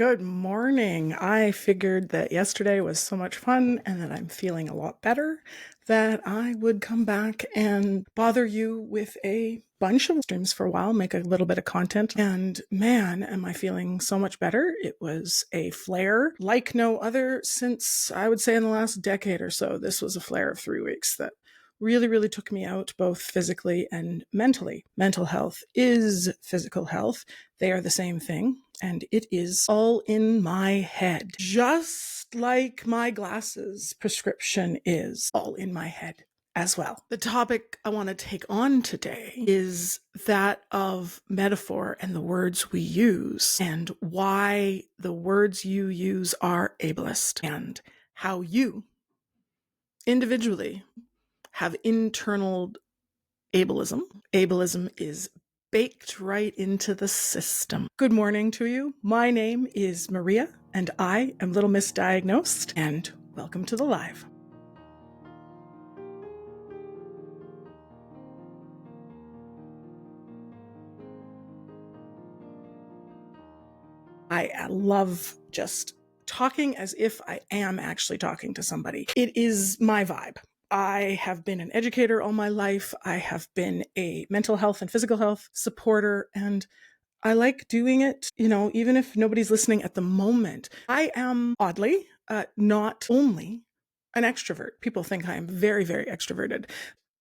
Good morning. I figured that yesterday was so much fun and that I'm feeling a lot better that I would come back and bother you with a bunch of streams for a while, make a little bit of content. And man, am I feeling so much better. It was a flare like no other since I would say in the last decade or so. This was a flare of 3 weeks that really took me out both physically and mentally. Mental health is physical health. They are the same thing. And it is all in my head, just like my glasses prescription is all in my head as well. The topic I want to take on today is that of metaphor and the words we use and why the words you use are ableist and how you individually have internal ableism. Ableism is baked right into the system. Good morning to you. My name is Maria, and I am Little Misdiagnosed, and welcome to the live. I love just talking as if I am actually talking to somebody. It is my vibe. I have been an educator all my life. I have been a mental health and physical health supporter, and I like doing it, even if nobody's listening at the moment. I am oddly not only an extrovert. People think I am very extroverted.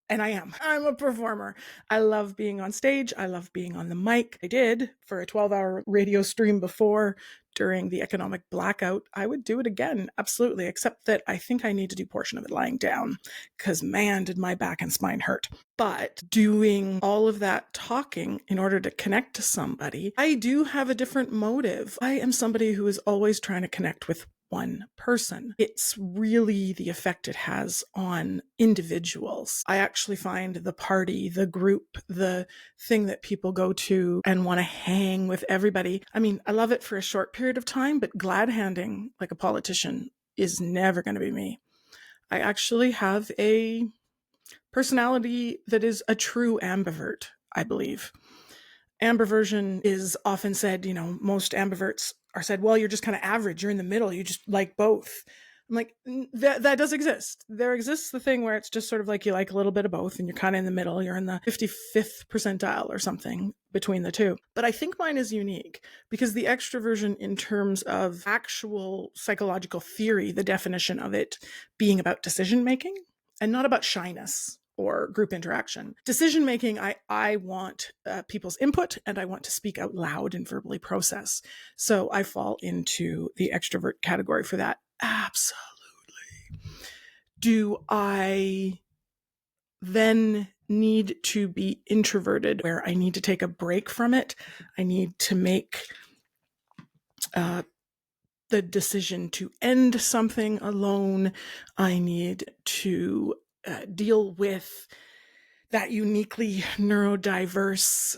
And I am. I'm a performer. I love being on stage. I love being on the mic. I did for a 12-hour radio stream before during the economic blackout. I would do it again. Absolutely. Except that I think I need to do a portion of it lying down because man, did my back and spine hurt. But doing all of that talking in order to connect to somebody, I do have a different motive. I am somebody who is always trying to connect with one person. It's really the effect it has on individuals. I actually find the party, the group, the thing that people go to and want to hang with everybody. I mean, I love it for a short period of time, but glad handing like a politician is never going to be me. I actually have a personality that is a true ambivert, I believe. Ambiversion is often said, most ambiverts are said, well, you're just kind of average. You're in the middle. You just like both. I'm like, that does exist. There exists the thing where it's just sort of like you like a little bit of both and you're kind of in the middle. You're in the 55th percentile or something between the two. But I think mine is unique because the extroversion in terms of actual psychological theory, the definition of it being about decision making and not about shyness or group interaction. Decision making, I want people's input and I want to speak out loud and verbally process. So I fall into the extrovert category for that. Absolutely. Do I then need to be introverted where I need to take a break from it? I need to make the decision to end something alone. I need to deal with that uniquely neurodiverse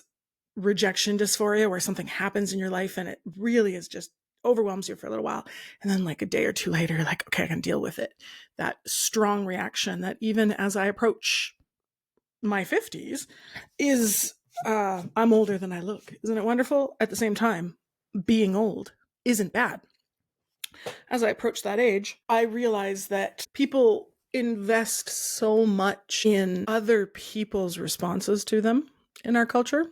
rejection dysphoria where something happens in your life and it really is just overwhelms you for a little while. And then like a day or two later, you're like, okay, I can deal with it. That strong reaction that even as I approach my 50s is, I'm older than I look. Isn't it wonderful? At the same time, being old isn't bad. As I approach that age, I realize that people invest so much in other people's responses to them in our culture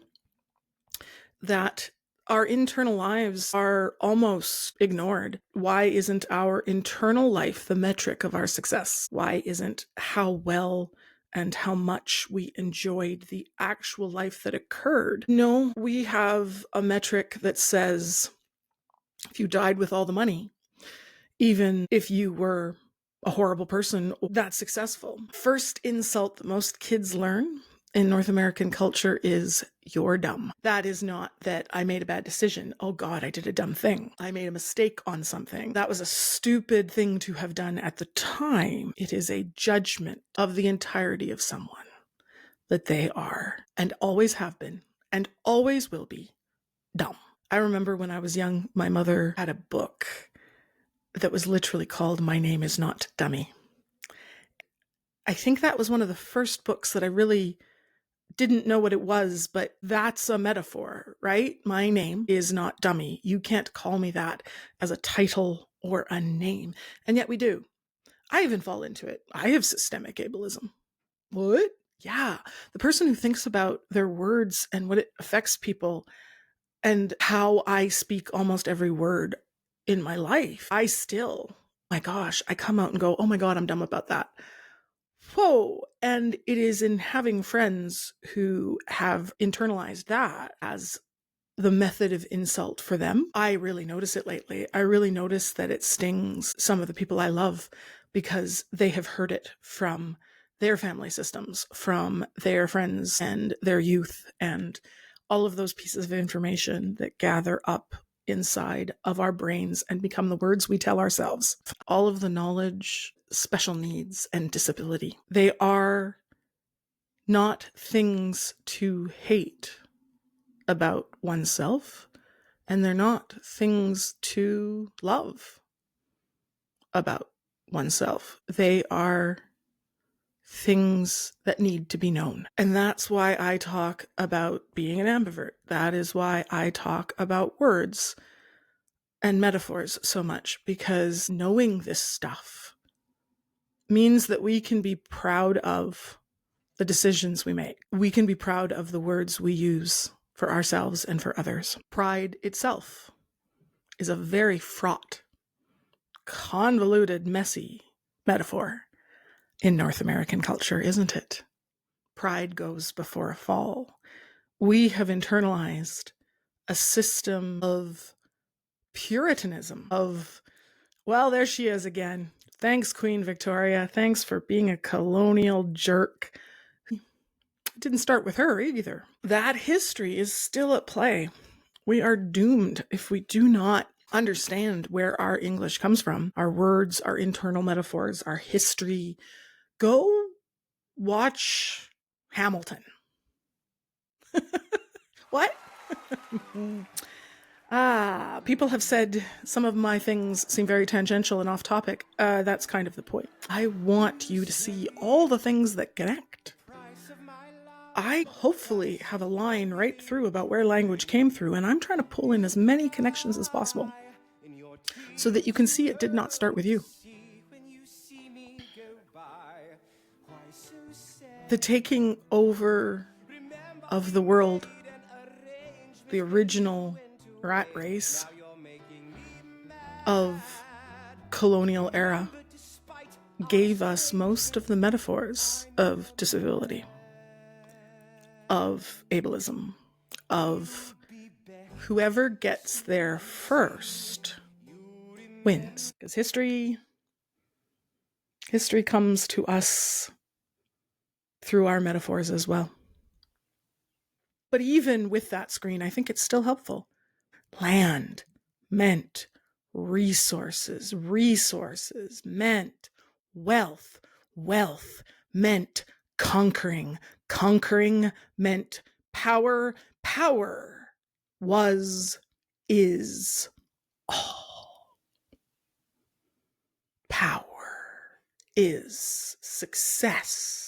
that our internal lives are almost ignored. Why isn't our internal life the metric of our success? Why isn't how well and how much we enjoyed the actual life that occurred? No, we have a metric that says if you died with all the money, even if you were a horrible person, that's successful. First insult that most kids learn in North American culture is you're dumb. That is not that I made a bad decision. Oh God, I did a dumb thing. I made a mistake on something. That was a stupid thing to have done at the time. It is a judgment of the entirety of someone that they are and always have been and always will be dumb. I remember when I was young, my mother had a book that was literally called My Name Is Not Dummy. I think that was one of the first books that I really didn't know what it was, but that's a metaphor, right? My name is not dummy. You can't call me that as a title or a name. And yet we do. I even fall into it. I have systemic ableism. What? Yeah. The person who thinks about their words and what it affects people and how I speak almost every word in my life, I still, my gosh, I come out and go, oh my God, I'm dumb about that. Whoa. And it is in having friends who have internalized that as the method of insult for them. I really notice it lately. I really notice that it stings some of the people I love because they have heard it from their family systems, from their friends and their youth, and all of those pieces of information that gather up inside of our brains and become the words we tell ourselves. All of the knowledge, special needs, and disability. They are not things to hate about oneself, and they're not things to love about oneself. They are things that need to be known. And that's why I talk about being an ambivert. That is why I talk about words and metaphors so much, because knowing this stuff means that we can be proud of the decisions we make. We can be proud of the words we use for ourselves and for others. Pride itself is a very fraught, convoluted, messy metaphor in North American culture, isn't it? Pride goes before a fall. We have internalized a system of Puritanism, of, well, there she is again. Thanks, Queen Victoria. Thanks for being a colonial jerk. It didn't start with her either. That history is still at play. We are doomed if we do not understand where our English comes from, our words, our internal metaphors, our history. Go watch Hamilton. What? People have said some of my things seem very tangential and off topic. That's kind of the point. I want you to see all the things that connect. I hopefully have a line right through about where language came through, and I'm trying to pull in as many connections as possible so that you can see it did not start with you. The taking over of the world, the original rat race of colonial era, gave us most of the metaphors of disability, of ableism, of whoever gets there first wins. Because history comes to us through our metaphors as well. But even with that screen, I think it's still helpful. Land meant resources. Resources meant wealth. Wealth meant conquering. Conquering meant power. Power is all. Power is success.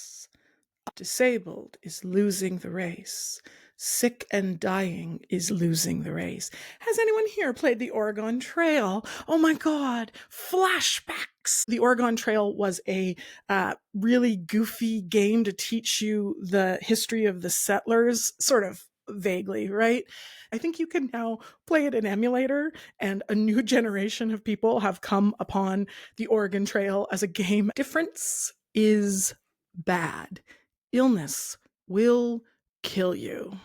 Disabled is losing the race. Sick and dying is losing the race. Has anyone here played the Oregon Trail? Oh my God, flashbacks. The Oregon Trail was a really goofy game to teach you the history of the settlers, sort of vaguely, right? I think you can now play it in emulator, and a new generation of people have come upon the Oregon Trail as a game. Difference is bad. Illness will kill you.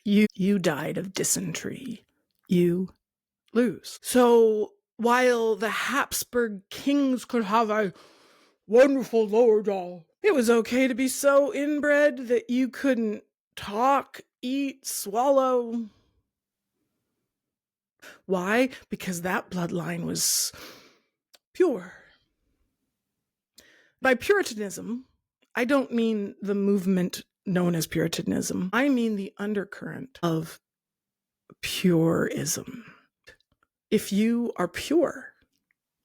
You died of dysentery. You lose. So while the Habsburg kings could have a wonderful lower jaw, it was okay to be so inbred that you couldn't talk, eat, swallow. Why? Because that bloodline was pure. By Puritanism, I don't mean the movement known as Puritanism. I mean the undercurrent of purism. If you are pure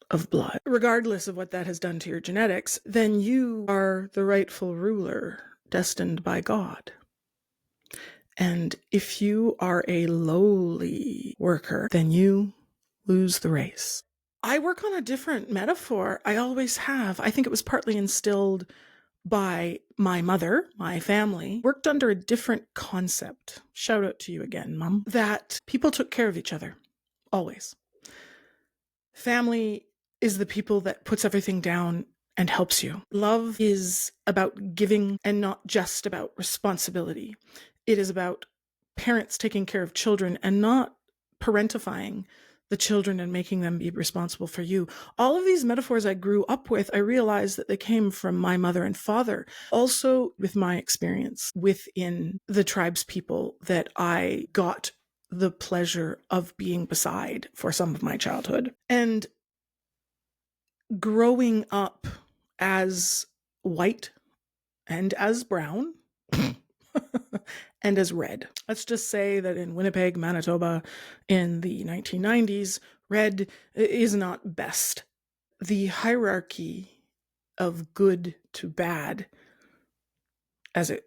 of blood, regardless of what that has done to your genetics, then you are the rightful ruler destined by God. And if you are a lowly worker, then you lose the race. I work on a different metaphor. I always have. I think it was partly instilled by my mother, my family, worked under a different concept. Shout out to you again, Mom. That people took care of each other. Always. Family is the people that puts everything down and helps you. Love is about giving and not just about responsibility. It is about parents taking care of children and not parentifying the children and making them be responsible for you. All of these metaphors I grew up with, I realized that they came from my mother and father. Also with my experience within the tribes people that I got the pleasure of being beside for some of my childhood. And growing up as white and as brown and as red. Let's just say that in Winnipeg, Manitoba, in the 1990s, red is not best. The hierarchy of good to bad, as it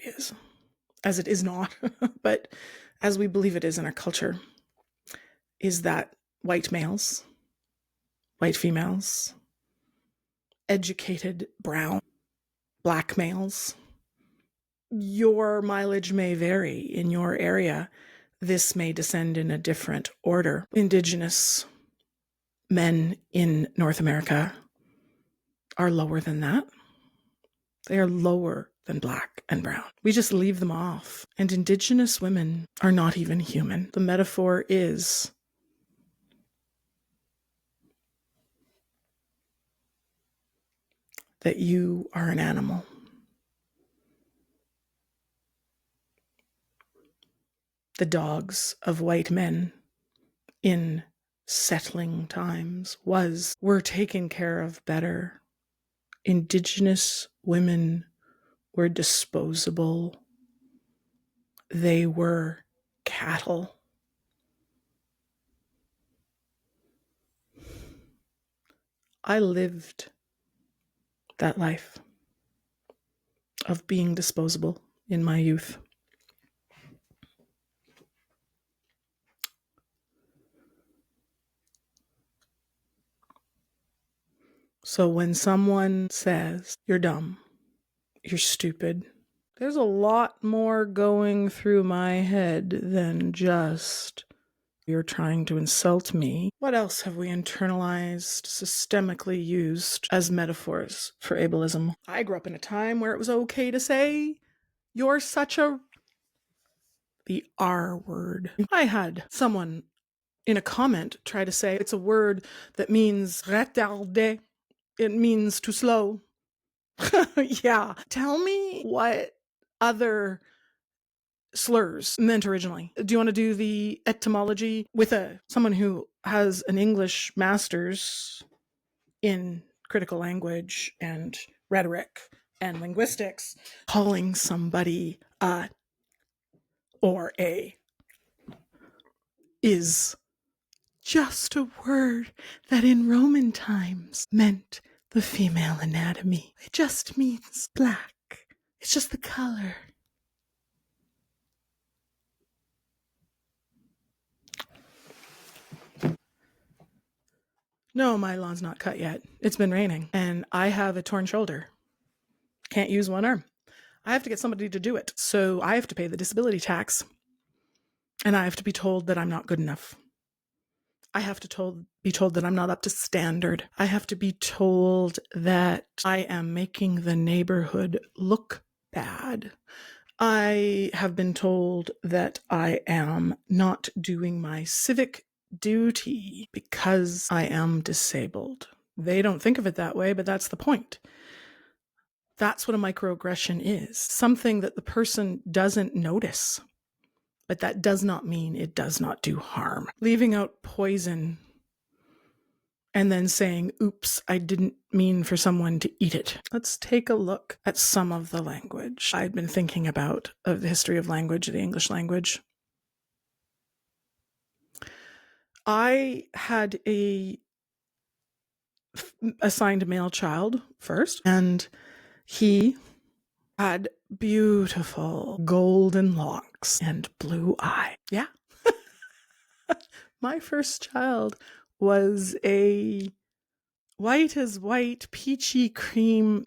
is not, but as we believe it is in our culture, is that white males, white females, educated brown, black males. Your mileage may vary in your area. This may descend in a different order. Indigenous men in North America are lower than that. They are lower than black and brown. We just leave them off. And Indigenous women are not even human. The metaphor is that you are an animal. The dogs of white men in settling times were taken care of better. Indigenous women were disposable. They were cattle. I lived that life of being disposable in my youth. So when someone says, you're dumb, you're stupid, there's a lot more going through my head than just, you're trying to insult me. What else have we internalized, systemically used as metaphors for ableism? I grew up in a time where it was okay to say, you're such a... the R word. I had someone in a comment try to say it's a word that means retardé. It means too slow. Yeah. Tell me what other slurs meant originally. Do you want to do the etymology with someone who has an English master's in critical language and rhetoric and linguistics? Calling somebody or a is just a word that in Roman times meant the female anatomy. It just means black. It's just the color. No, my lawn's not cut yet. It's been raining, and I have a torn shoulder. Can't use one arm. I have to get somebody to do it, so I have to pay the disability tax, and I have to be told that I'm not good enough. I have to be told that I'm not up to standard. I have to be told that I am making the neighborhood look bad. I have been told that I am not doing my civic duty because I am disabled. They don't think of it that way, but that's the point. That's what a microaggression is. Something that the person doesn't notice. But that does not mean it does not do harm. Leaving out poison and then saying, oops, I didn't mean for someone to eat it. Let's take a look at some of the language I've been thinking about of the history of language, the English language. I had a assigned male child first, and He had beautiful golden locks and blue eyes. Yeah. My first child was a white as white, peachy cream.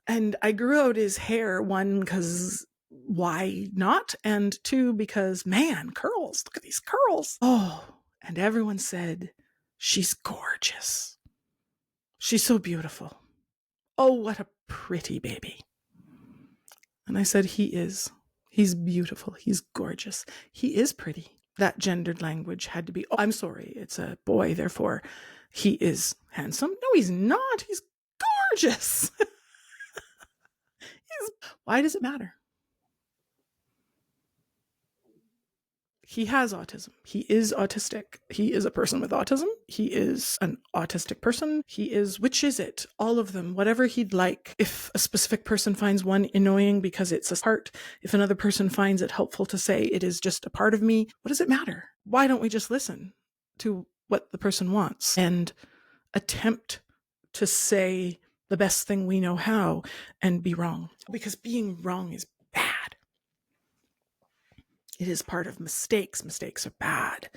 And I grew out his hair, one, because why not? And two, because, man, curls. Look at these curls. Oh, and everyone said, she's gorgeous. She's so beautiful. Oh, what a pretty baby. And I said, he is. He's beautiful. He's gorgeous. He is pretty. That gendered language had to be, oh, I'm sorry, it's a boy, therefore he is handsome. No, he's not. He's gorgeous. Why does it matter? He has autism. He is autistic. He is a person with autism. He is an autistic person. He is, which is it? All of them, whatever he'd like. If a specific person finds one annoying because it's a part, if another person finds it helpful to say it is just a part of me, what does it matter? Why don't we just listen to what the person wants and attempt to say the best thing we know how and be wrong? Because being wrong is bad. It is part of mistakes. Mistakes are bad.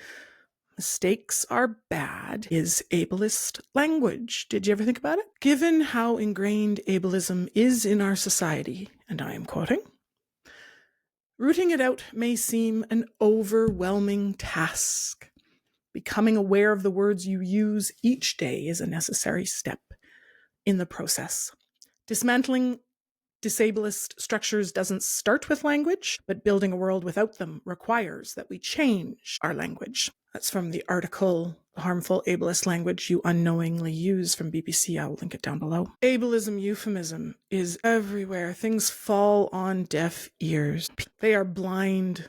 Mistakes are bad is ableist language. Did you ever think about it? Given how ingrained ableism is in our society, and I am quoting, rooting it out may seem an overwhelming task. Becoming aware of the words you use each day is a necessary step in the process. Dismantling disablist structures doesn't start with language, but building a world without them requires that we change our language. That's from the article, Harmful Ableist Language You Unknowingly Use, from BBC. I'll link it down below. Ableism euphemism is everywhere. Things fall on deaf ears. They are blind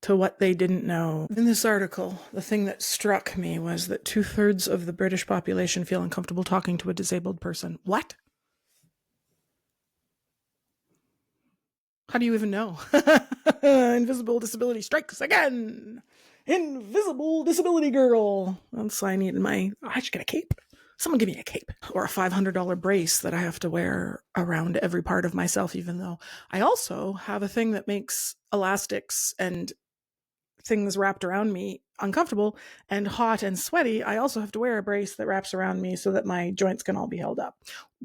to what they didn't know. In this article, the thing that struck me was that 2/3 of the British population feel uncomfortable talking to a disabled person. What? How do you even know? Invisible disability strikes again. Invisible disability girl. That's I need I should get a cape. Someone give me a cape or a $500 brace that I have to wear around every part of myself, even though I also have a thing that makes elastics and things wrapped around me uncomfortable and hot and sweaty. I also have to wear a brace that wraps around me so that my joints can all be held up.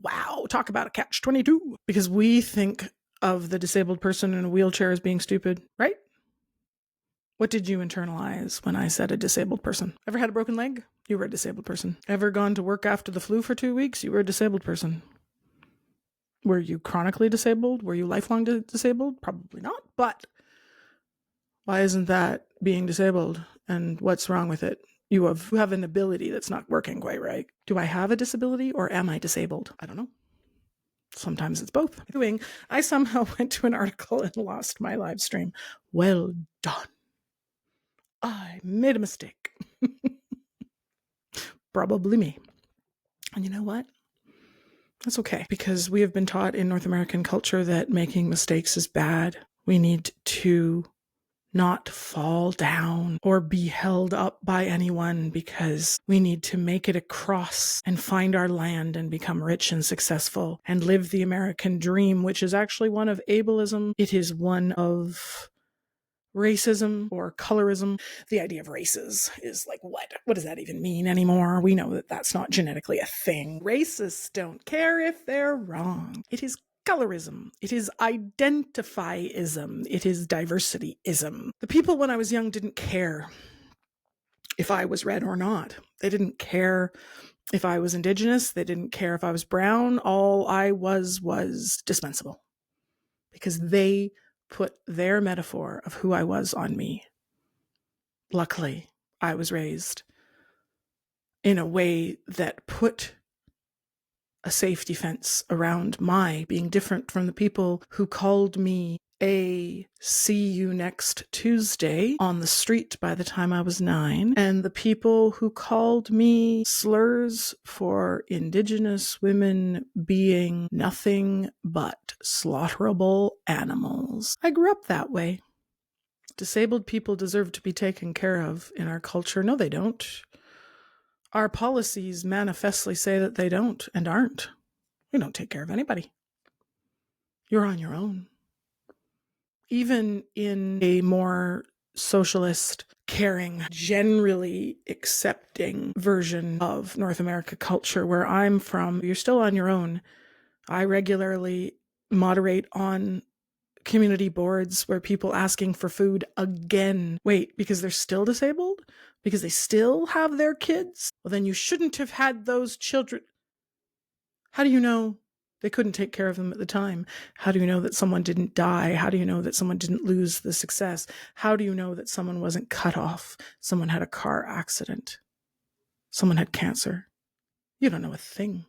Wow, talk about a catch-22. Because we think of the disabled person in a wheelchair as being stupid, right? What did you internalize when I said a disabled person? Ever had a broken leg? You were a disabled person. Ever gone to work after the flu for 2 weeks? You were a disabled person. Were you chronically disabled? Were you lifelong disabled? Probably not, but why isn't that being disabled? And what's wrong with it? You have an ability that's not working quite right. Do I have a disability or am I disabled? I don't know. Sometimes it's both. I somehow went to an article and lost my live stream. Well done. I made a mistake. Probably me. And you know what? That's okay, because we have been taught in North American culture that making mistakes is bad. We need to not fall down or be held up by anyone, because we need to make it across and find our land and become rich and successful and live the American dream, which is actually one of ableism. It is one of racism or colorism. The idea of races is like, what does that even mean anymore? We know that that's not genetically a thing. Racists don't care if they're wrong. It is colorism. It is identifyism. It is diversityism. The people when I was young didn't care if I was red or not. They didn't care if I was indigenous. They didn't care if I was brown. All I was dispensable, because they put their metaphor of who I was on me. Luckily, I was raised in a way that put a safety fence around my being different from the people who called me a see you next Tuesday on the street by the time I was 9, and the people who called me slurs for Indigenous women being nothing but slaughterable animals. I grew up that way. Disabled people deserve to be taken care of in our culture. No, they don't. Our policies manifestly say that they don't and aren't. We don't take care of anybody. you're on your own. Even in a more socialist, caring, generally accepting version of North America culture where I'm from, you're still on your own. I regularly moderate on community boards where people asking for food again. Wait, because they're still disabled? Because they still have their kids? Well, then you shouldn't have had those children. How do you know they couldn't take care of them at the time? How do you know that someone didn't die? How do you know that someone didn't lose the success? How do you know that someone wasn't cut off? Someone had a car accident. Someone had cancer. You don't know a thing.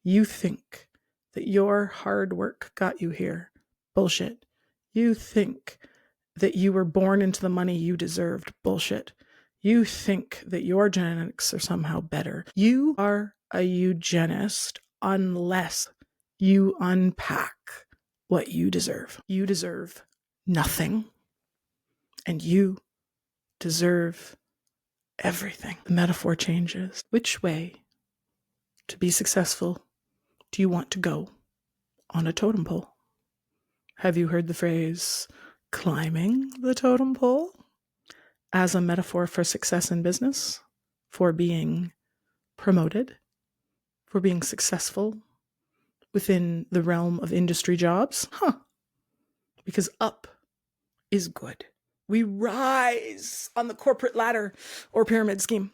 You think that your hard work got you here. Bullshit. You think that you were born into the money you deserved. Bullshit. You think that your genetics are somehow better. You are a eugenist unless you unpack what you deserve. You deserve nothing, and you deserve everything. The metaphor changes. Which way to be successful do you want to go on a totem pole? Have you heard the phrase climbing the totem pole as a metaphor for success in business, for being promoted, for being successful within the realm of industry jobs? Because up is good. We rise on the corporate ladder or pyramid scheme.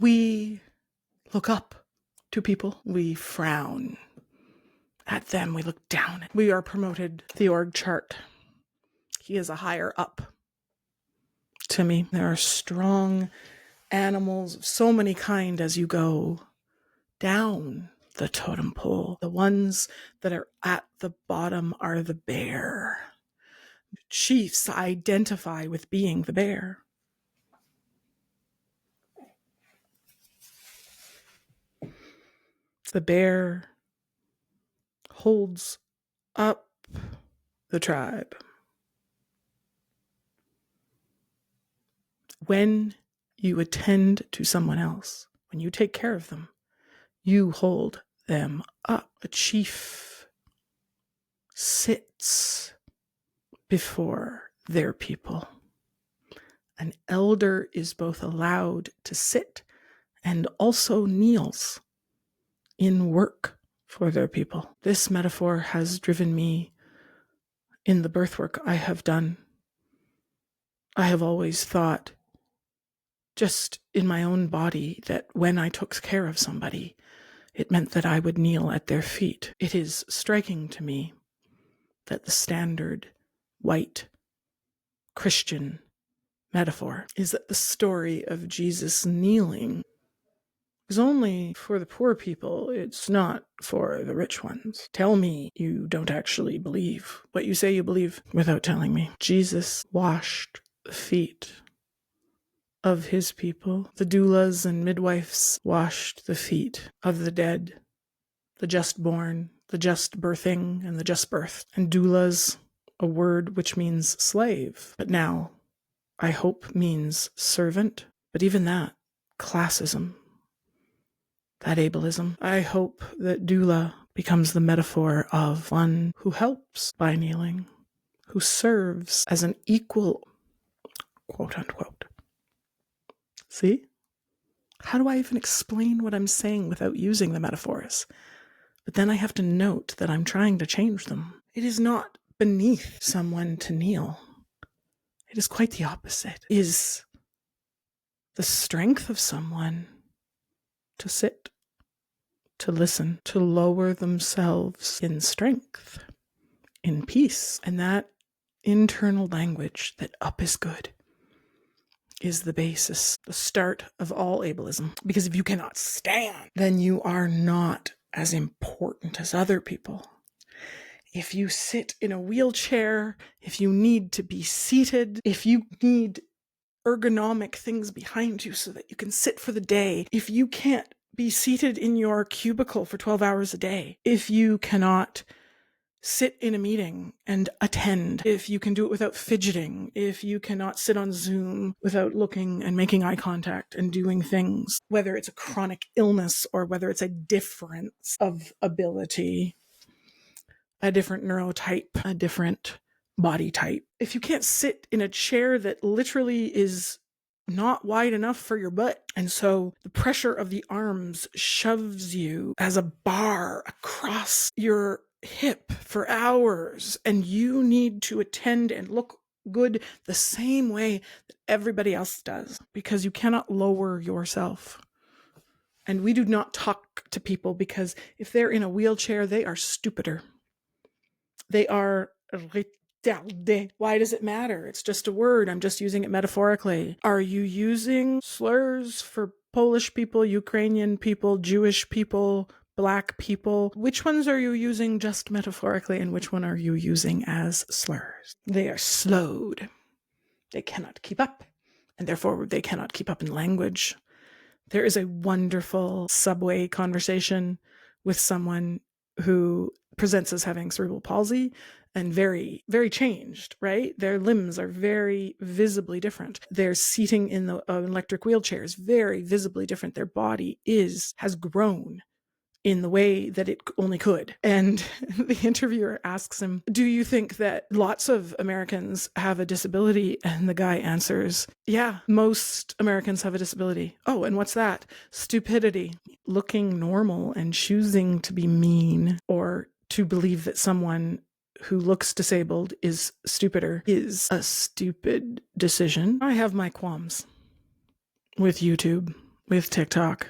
We look up to people. We frown at them. We look down. We are promoted the org chart. He is a higher up to me. There are strong animals of so many kind as you go down the totem pole. The ones that are at the bottom are the bear. Chiefs identify with being the bear. The bear holds up the tribe. When you attend to someone else, when you take care of them, you hold them up. A chief sits before their people. An elder is both allowed to sit and also kneels in work for their people. This metaphor has driven me in the birth work I have done. I have always thought, just in my own body, that when I took care of somebody, it meant that I would kneel at their feet. It is striking to me that the standard white Christian metaphor is that the story of Jesus kneeling is only for the poor people. It's not for the rich ones. Tell me you don't actually believe what you say you believe without telling me. Jesus washed the feet of his people. The doulas and midwives washed the feet of the dead, the just born, the just birthing, and the just birthed. And doulas, a word which means slave, but now I hope means servant. But even that, classism, that ableism. I hope that doula becomes the metaphor of one who helps by kneeling, who serves as an equal, quote unquote. See? How do I even explain what I'm saying without using the metaphors? But then I have to note that I'm trying to change them. It is not beneath someone to kneel. It is quite the opposite. It is the strength of someone to sit, to listen, to lower themselves in strength, in peace. And that internal language that up is good is the basis, the start of all ableism. Because if you cannot stand, then you are not as important as other people. If you sit in a wheelchair, if you need to be seated, if you need ergonomic things behind you so that you can sit for the day, if you can't be seated in your cubicle for 12 hours a day, if you cannot sit in a meeting and attend, if you can do it without fidgeting, if you cannot sit on Zoom without looking and making eye contact and doing things, whether it's a chronic illness or whether it's a difference of ability, a different neurotype, a different body type. If you can't sit in a chair that literally is not wide enough for your butt, and so the pressure of the arms shoves you as a bar across your hip for hours, and you need to attend and look good the same way that everybody else does, because you cannot lower yourself. And we do not talk to people because if they're in a wheelchair, they are stupider. They are retardé. Why does it matter? It's just a word. I'm just using it metaphorically. Are you using slurs for Polish people, Ukrainian people, Jewish people, Black people? Which ones are you using just metaphorically, and which one are you using as slurs? They are slowed. They cannot keep up, and therefore they cannot keep up in language. There is a wonderful subway conversation with someone who presents as having cerebral palsy and very, very changed, right? Their limbs are very visibly different. Their seating in the electric wheelchair is very visibly different. Their body has grown in the way that it only could. And the interviewer asks him, do you think that lots of Americans have a disability? And the guy answers, yeah, most Americans have a disability. Oh, and what's that? Stupidity. Looking normal and choosing to be mean or to believe that someone who looks disabled is stupider is a stupid decision. I have my qualms with YouTube, with TikTok,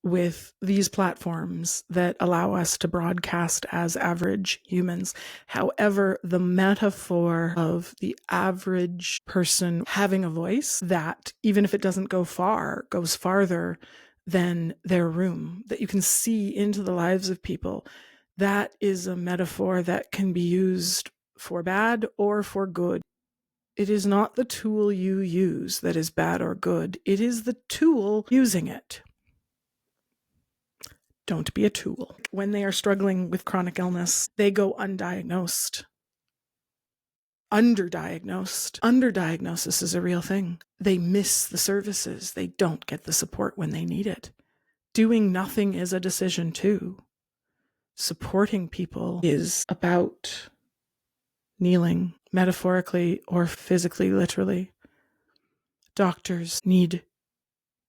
with these platforms that allow us to broadcast as average humans. However, the metaphor of the average person having a voice that, even if it doesn't go far, goes farther than their room, that you can see into the lives of people, that is a metaphor that can be used for bad or for good. It is not the tool you use that is bad or good. It is the tool using it. Don't be a tool. When they are struggling with chronic illness, they go undiagnosed. Underdiagnosed. Underdiagnosis is a real thing. They miss the services. They don't get the support when they need it. Doing nothing is a decision too. Supporting people is about kneeling, metaphorically or physically, literally. Doctors need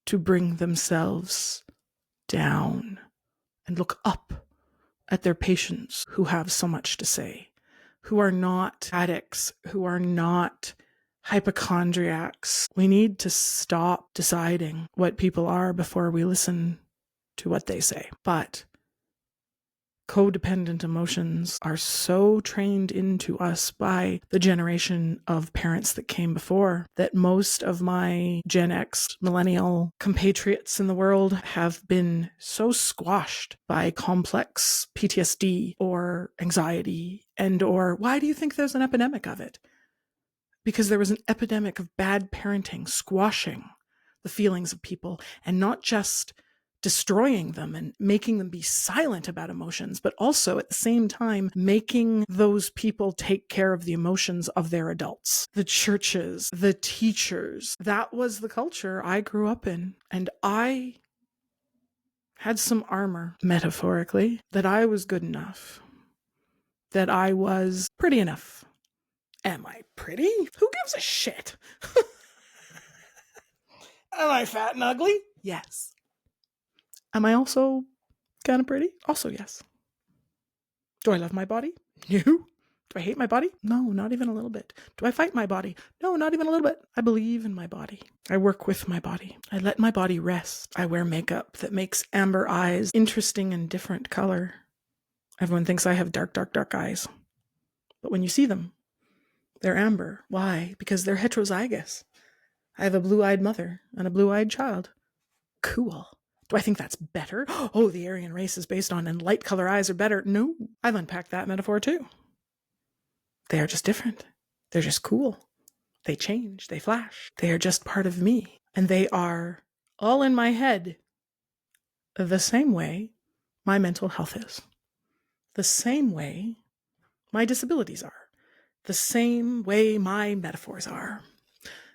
to bring themselves down and look up at their patients who have so much to say, who are not addicts, who are not hypochondriacs. We need to stop deciding what people are before we listen to what they say. But codependent emotions are so trained into us by the generation of parents that came before that most of my Gen X millennial compatriots in the world have been so squashed by complex PTSD or anxiety or why do you think there's an epidemic of it? Because there was an epidemic of bad parenting, squashing the feelings of people and not just destroying them and making them be silent about emotions, but also at the same time making those people take care of the emotions of their adults. The churches, the teachers, that was the culture I grew up in. And I had some armor, metaphorically, that I was good enough, that I was pretty enough. Am I pretty? Who gives a shit? Am I fat and ugly? Yes. Am I also kind of pretty? Also, yes. Do I love my body? No. Do I hate my body? No, not even a little bit. Do I fight my body? No, not even a little bit. I believe in my body. I work with my body. I let my body rest. I wear makeup that makes amber eyes interesting and different color. Everyone thinks I have dark, dark, dark eyes. But when you see them, they're amber. Why? Because they're heterozygous. I have a blue-eyed mother and a blue-eyed child. Cool. Do I think that's better? Oh, the Aryan race is based on and light color eyes are better. No, I've unpacked that metaphor too. They are just different. They're just cool. They change. They flash. They are just part of me. And they are all in my head the same way my mental health is. The same way my disabilities are. The same way my metaphors are.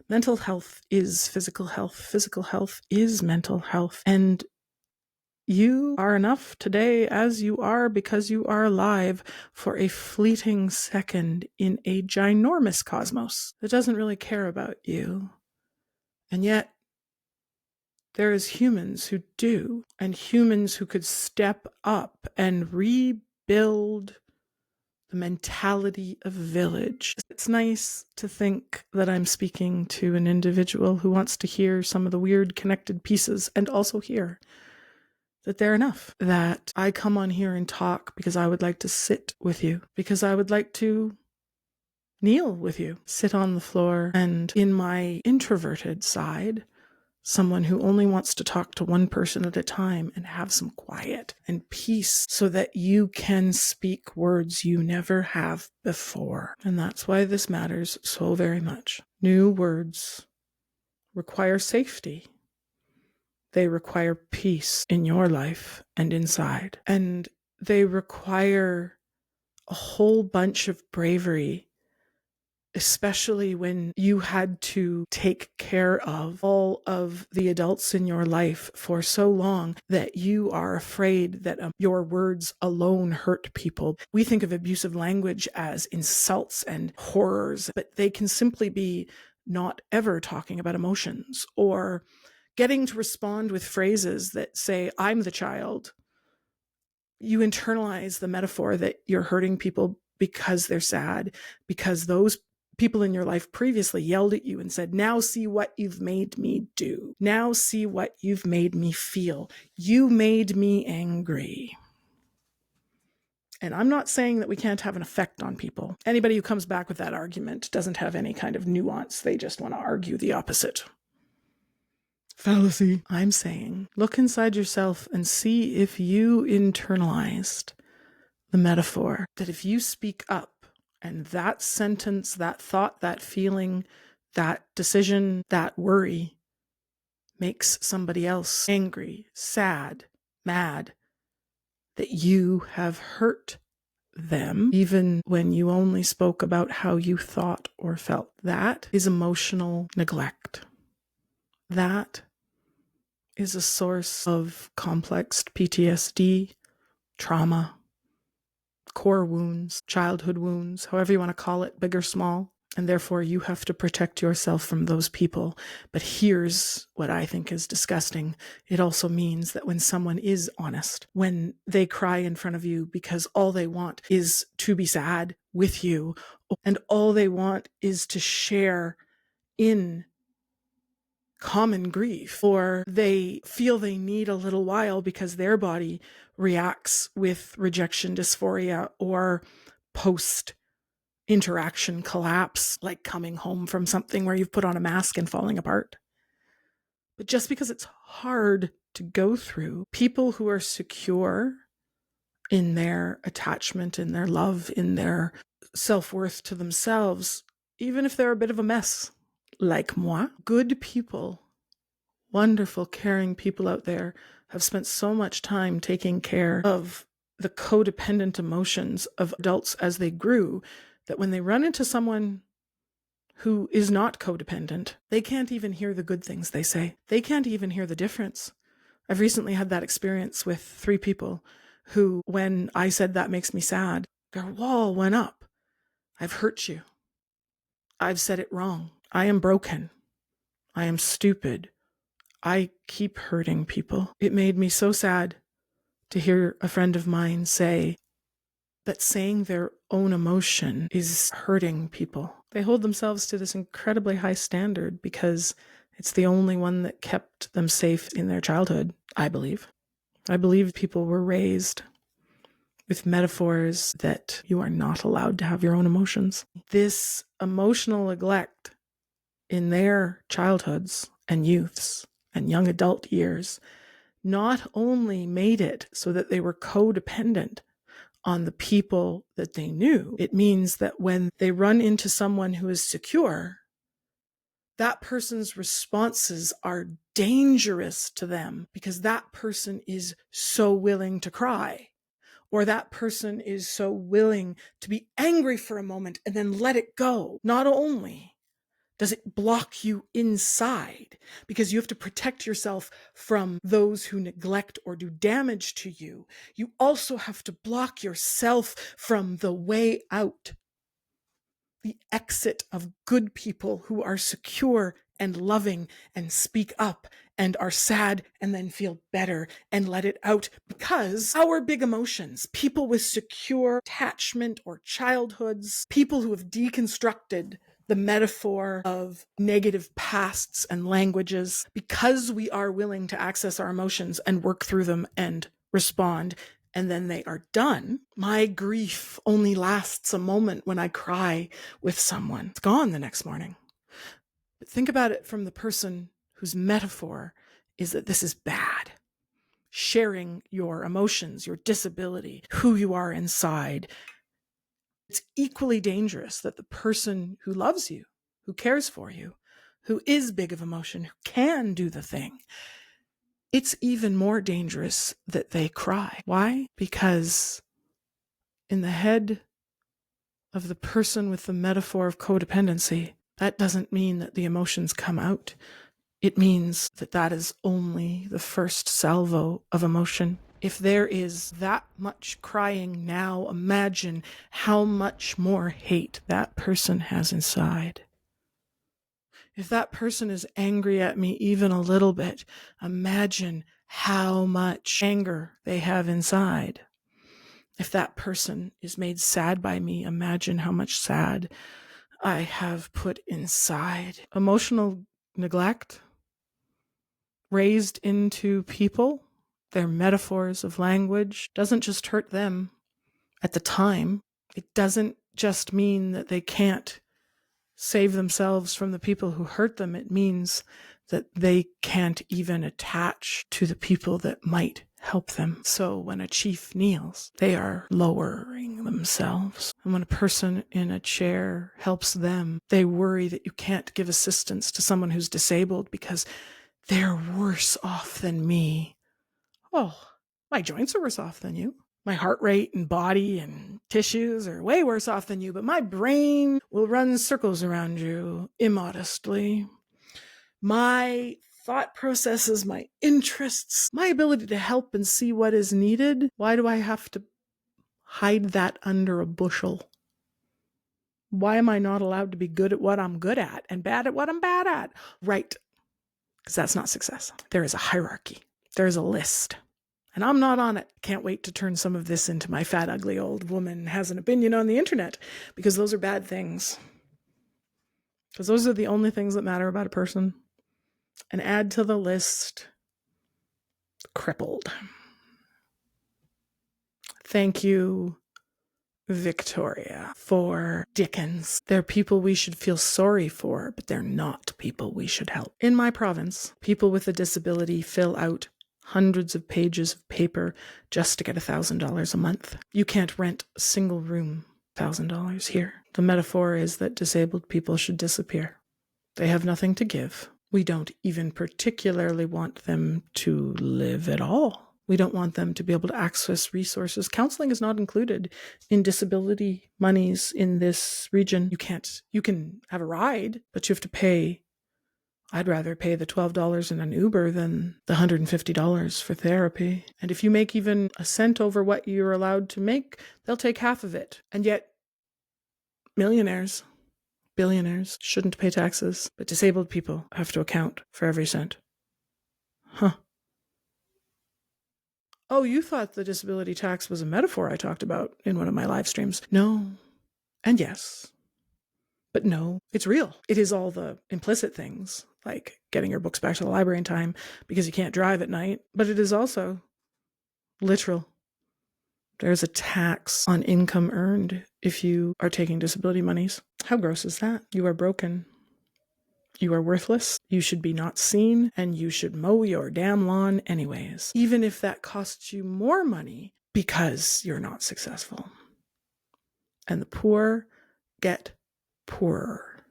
Mental health is physical health. Physical health is mental health. And You are enough today as you are because you are alive for a fleeting second in a ginormous cosmos that doesn't really care about you. And yet, there is humans who do, and humans who could step up and rebuild the mentality of village. It's nice to think that I'm speaking to an individual who wants to hear some of the weird connected pieces and also hear that they're enough, that I come on here and talk because I would like to sit with you, because I would like to kneel with you, sit on the floor, and in my introverted side, someone who only wants to talk to one person at a time and have some quiet and peace so that you can speak words you never have before. And that's why this matters so very much. New words require safety. They require peace in your life and inside. And they require a whole bunch of bravery, especially when you had to take care of all of the adults in your life for so long that you are afraid that your words alone hurt people. We think of abusive language as insults and horrors, but they can simply be not ever talking about emotions or getting to respond with phrases that say, I'm the child. You internalize the metaphor that you're hurting people because they're sad, because those people in your life previously yelled at you and said, now see what you've made me do. Now see what you've made me feel. You made me angry. And I'm not saying that we can't have an effect on people. Anybody who comes back with that argument doesn't have any kind of nuance. They just want to argue the opposite. Fallacy. I'm saying, look inside yourself and see if you internalized the metaphor that if you speak up and that sentence, that thought, that feeling, that decision, that worry makes somebody else angry, sad, mad, that you have hurt them, even when you only spoke about how you thought or felt. That is emotional neglect. That is a source of complex PTSD, trauma, core wounds, childhood wounds, however you want to call it, big or small. And therefore, you have to protect yourself from those people. But here's what I think is disgusting. It also means that when someone is honest, when they cry in front of you because all they want is to be sad with you, and all they want is to share in common grief, or they feel they need a little while because their body reacts with rejection dysphoria or post interaction collapse, like coming home from something where you've put on a mask and falling apart. But just because it's hard to go through, people who are secure in their attachment, in their love, in their self-worth to themselves, even if they're a bit of a mess, like moi, good people, wonderful, caring people out there have spent so much time taking care of the codependent emotions of adults as they grew that when they run into someone who is not codependent, they can't even hear the good things they say. They can't even hear the difference. I've recently had that experience with 3 people who, when I said that makes me sad, their wall went up. I've hurt you. I've said it wrong. I am broken. I am stupid. I keep hurting people. It made me so sad to hear a friend of mine say that saying their own emotion is hurting people. They hold themselves to this incredibly high standard because it's the only one that kept them safe in their childhood, I believe. I believe people were raised with metaphors that you are not allowed to have your own emotions. This emotional neglect in their childhoods and youths and young adult years not only made it so that they were codependent on the people that they knew, it means that when they run into someone who is secure, that person's responses are dangerous to them because that person is so willing to cry, or that person is so willing to be angry for a moment and then let it go. Not only Does it block you inside? Because you have to protect yourself from those who neglect or do damage to you. You also have to block yourself from the way out, the exit of good people who are secure and loving and speak up and are sad and then feel better and let it out. Because our big emotions, people with secure attachment or childhoods, people who have deconstructed the metaphor of negative pasts and languages, because we are willing to access our emotions and work through them and respond, and then they are done, my grief only lasts a moment when I cry with someone. It's gone the next morning. But think about it from the person whose metaphor is that this is bad. Sharing your emotions, your disability, who you are inside. It's equally dangerous that the person who loves you, who cares for you, who is big of emotion, who can do the thing, it's even more dangerous that they cry. Why? Because in the head of the person with the metaphor of codependency, that doesn't mean that the emotions come out. It means that that is only the first salvo of emotion. If there is that much crying now, imagine how much more hate that person has inside. If that person is angry at me even a little bit, imagine how much anger they have inside. If that person is made sad by me, imagine how much sad I have put inside. Emotional neglect raised into people, their metaphors of language, doesn't just hurt them at the time. It doesn't just mean that they can't save themselves from the people who hurt them. It means that they can't even attach to the people that might help them. So when a chief kneels, they are lowering themselves. And when a person in a chair helps them, they worry that you can't give assistance to someone who's disabled because they're worse off than me. Oh, my joints are worse off than you. My heart rate and body and tissues are way worse off than you, but my brain will run circles around you immodestly. My thought processes, my interests, my ability to help and see what is needed. Why do I have to hide that under a bushel? Why am I not allowed to be good at what I'm good at and bad at what I'm bad at? Right. Because that's not success. There is a hierarchy. There is a list. And I'm not on it. Can't wait to turn some of this into my fat, ugly old woman has an opinion on the internet, because those are bad things. Because those are the only things that matter about a person. And add to the list, crippled. Thank you, Victoria, for Dickens. They're people we should feel sorry for, but they're not people we should help. In my province, people with a disability fill out hundreds of pages of paper just to get $1,000 a month. You can't rent a single room, $1,000 here. The metaphor is that disabled people should disappear. They have nothing to give. We don't even particularly want them to live at all. We don't want them to be able to access resources. Counseling is not included in disability monies in this region. You can have a ride, but you have to pay. I'd rather pay the $12 in an Uber than the $150 for therapy. And if you make even a cent over what you're allowed to make, they'll take half of it. And yet, millionaires, billionaires shouldn't pay taxes, but disabled people have to account for every cent. Huh. Oh, you thought the disability tax was a metaphor I talked about in one of my live streams. No. And yes. But no, it's real. It is all the implicit things, like getting your books back to the library in time because you can't drive at night. But it is also literal. There's a tax on income earned if you are taking disability monies. How gross is that? You are broken. You are worthless. You should be not seen, and you should mow your damn lawn anyways, even if that costs you more money because you're not successful. And the poor get poorer,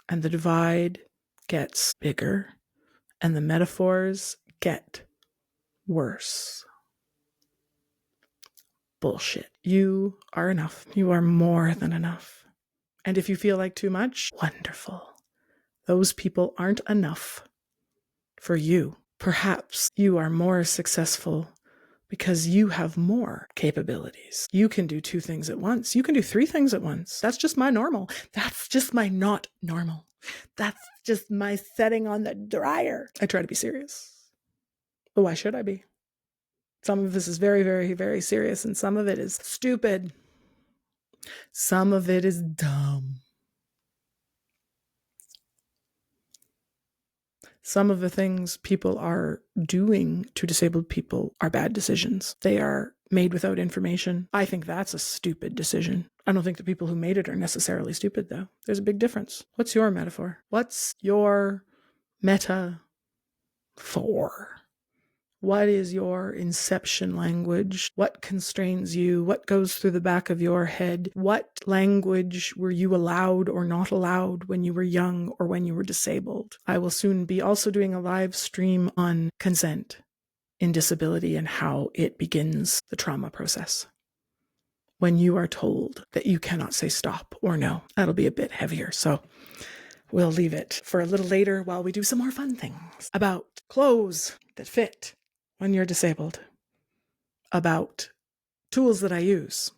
and the divide gets bigger, and the metaphors get worse. Bullshit. You are enough. You are more than enough. And if you feel like too much, wonderful. Those people aren't enough for you. Perhaps you are more successful because you have more capabilities. You can do 2 things at once. You can do 3 things at once. That's just my normal. That's just my not normal. That's just my setting on the dryer. I try to be serious. But why should I be? Some of this is very, very, very serious, and some of it is stupid. Some of it is dumb. Some of the things people are doing to disabled people are bad decisions. They are made without information. I think that's a stupid decision. I don't think the people who made it are necessarily stupid, though. There's a big difference. What's your metaphor? What's your metaphor? What is your inception language? What constrains you? What goes through the back of your head? What language were you allowed or not allowed when you were young or when you were disabled? I will soon be also doing a live stream on consent in disability and how it begins the trauma process. When you are told that you cannot say stop or no, that'll be a bit heavier. So we'll leave it for a little later while we do some more fun things about clothes that fit when you're disabled, about tools that I use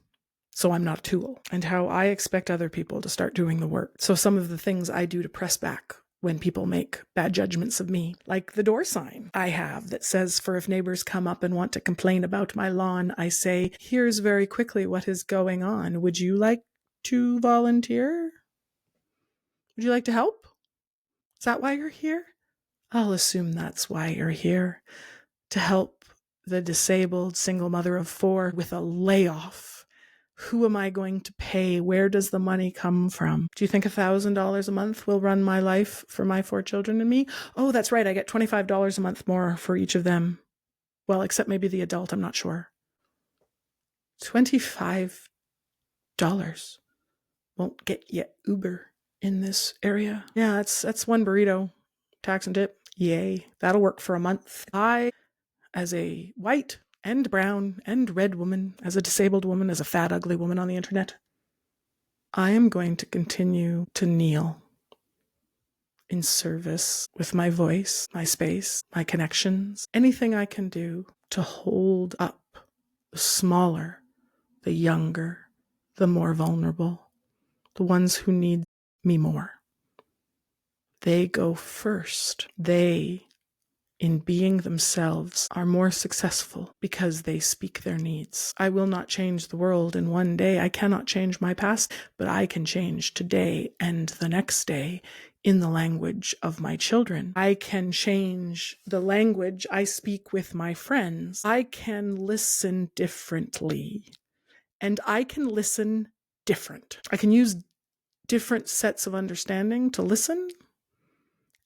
so I'm not a tool, and how I expect other people to start doing the work. So some of the things I do to press back when people make bad judgments of me, like the door sign I have that says, for if neighbors come up and want to complain about my lawn, I say, here's very quickly what is going on. Would you like to volunteer? Would you like to help? Is that why you're here? I'll assume that's why you're here, to help the disabled single mother of 4 with a layoff. Who am I going to pay? Where does the money come from? Do you think $1,000 a month will run my life for my 4 children and me? Oh, that's right. I get $25 a month more for each of them. Well, except maybe the adult. I'm not sure. $25 won't get you Uber in this area. Yeah, that's 1 burrito, tax and tip. Yay. That'll work for a month. I, as a white and brown and red woman, as a disabled woman, as a fat, ugly woman on the internet, I am going to continue to kneel in service with my voice, my space, my connections, anything I can do to hold up the smaller, the younger, the more vulnerable, the ones who need me more. They go first. They, in being themselves, are more successful because they speak their needs. I will not change the world in one day. I cannot change my past, but I can change today and the next day in the language of my children. I can change the language I speak with my friends. I can listen differently, and I can listen different. I can use different sets of understanding to listen,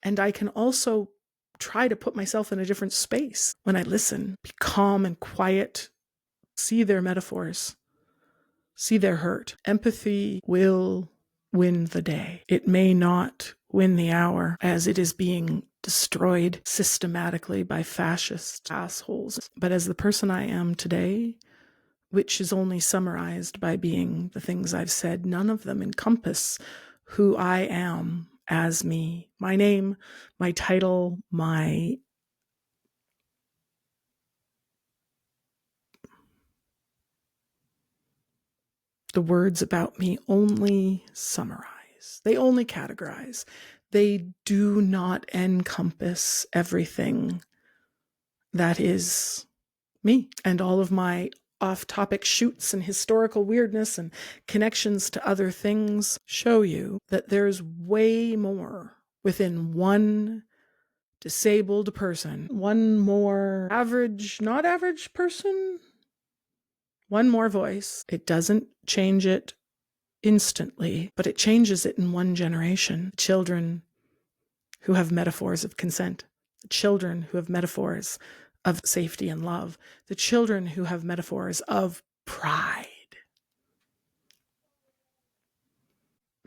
and I can also try to put myself in a different space when I listen. Be calm and quiet. See their metaphors. See their hurt. Empathy will win the day. It may not win the hour as it is being destroyed systematically by fascist assholes. But as the person I am today, which is only summarized by being the things I've said, none of them encompass who I am as me. My name, my title, the words about me only summarize. They only categorize. They do not encompass everything that is me. And all of my off-topic shoots and historical weirdness and connections to other things show you that there's way more within one disabled person, one more average, not average person, one more voice. It doesn't change it instantly, but it changes it in one generation. Children who have metaphors of consent, the children who have metaphors of safety and love, the children who have metaphors of pride,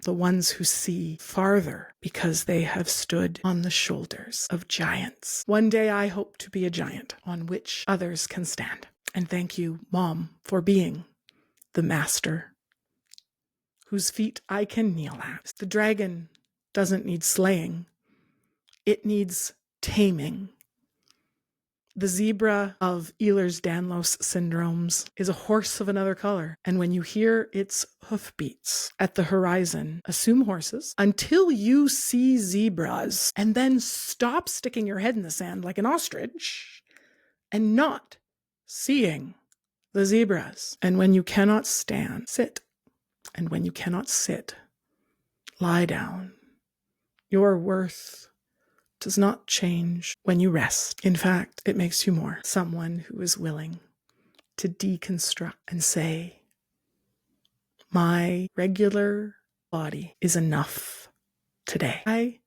the ones who see farther because they have stood on the shoulders of giants. One day I hope to be a giant on which others can stand. And thank you, Mom, for being the master whose feet I can kneel at. The dragon doesn't need slaying. It needs taming. The zebra of Ehlers-Danlos syndromes is a horse of another color. And when you hear its hoofbeats at the horizon, assume horses until you see zebras, and then stop sticking your head in the sand like an ostrich and not seeing the zebras. And when you cannot stand, sit. And when you cannot sit, lie down. Your worth does not change when you rest. In fact, it makes you more someone who is willing to deconstruct and say, my regular body is enough today. I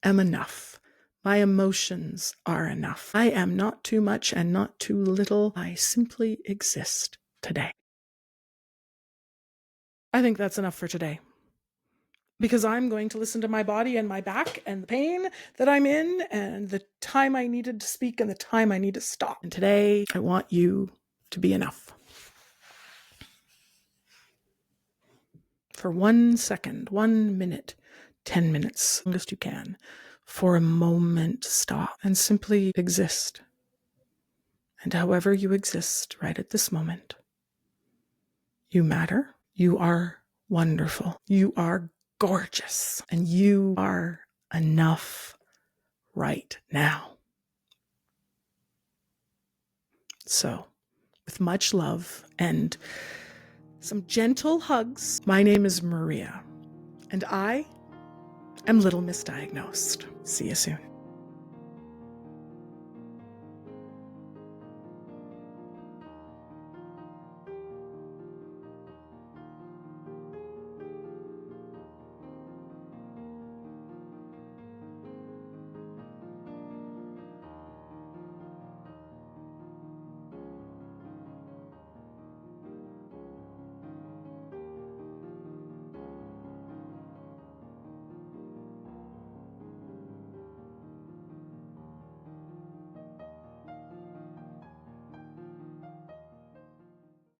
am enough. My emotions are enough. I am not too much and not too little. I simply exist today. I think that's enough for today, because I'm going to listen to my body and my back and the pain that I'm in and the time I needed to speak and the time I need to stop. And today, I want you to be enough. For 1 second, 1 minute, 10 minutes, longest you can, for a moment, stop and simply exist. And however you exist right at this moment, you matter. You are wonderful. You are gorgeous. And you are enough right now. So, with much love and some gentle hugs, my name is Maria, and I am Little Misdiagnosed. See you soon.